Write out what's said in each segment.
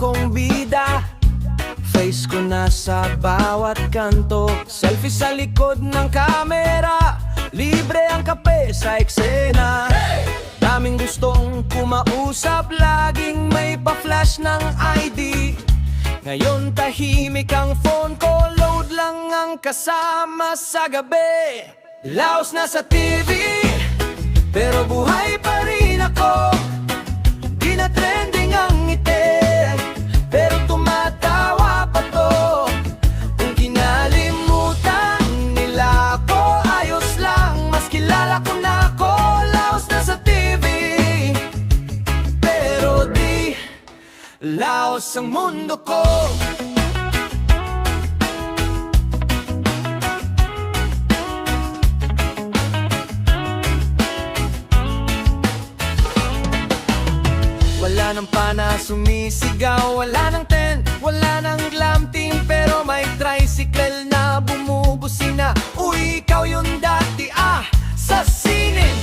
akong bida. Face ko na sa bawat kanto, selfie sa likod ng kamera, libre ang kape sa eksena. Daming gustong kumausap, laging may pa-flash ng ID. Ngayon tahimik ang phone ko, load lang ang kasama sa gabi. Laos na sa TV, pero buhay pa rin ako. Di na trending ang ngiti, pero tumatawa pa to. Kung kinalimutan nila ako, ayos lang, mas kilala ko na ako. Laos na sa TV, pero di laos ang mundo ko. Wala nang pana sumisigaw, wala nang tent, wala nang glam team, pero may tricycle na bumubusina. Uy, ikaw yung dati sa sinin.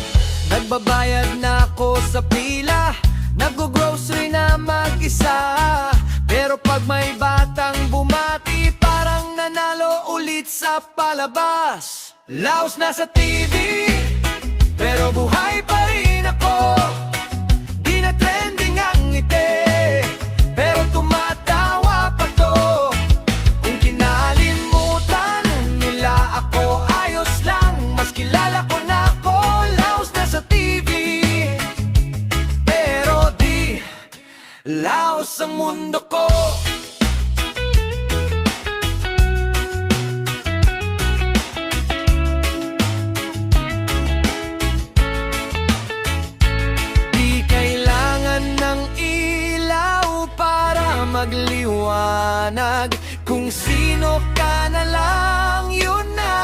Nagbabayad na ako sa pila, nag-grocery na mag-isa. Pero pag may batang bumati, parang nanalo ulit sa palabas. Laos na sa TV, pero buhay pa rin ako. Di na trending ang ngiti, pero tumatawa pa to. Kung kinalimutan nila ako, ayos lang, mas kilala ko na ako. Laos na sa TV, pero di laos ang mundo ko. Magliwanag, kung sino ka na lang, yun na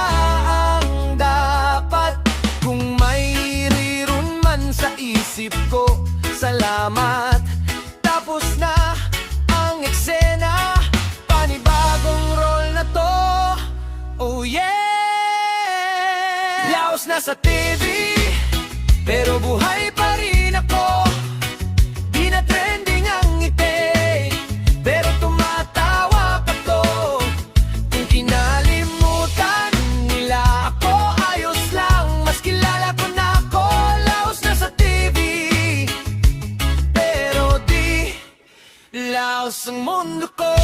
ang dapat. Kung mayroon man sa isip ko, salamat. Tapos na ang eksena, panibagong role na to. Oh yeah! Laos na sa TV, pero buhay pa rin ako. Di na trending ang ngiti, pero tumatawa pa to. Kung kinalimutan nila ako, ayos lang, mas kilala ko na ako. Laos na sa TV, pero di laos ang mundo ko.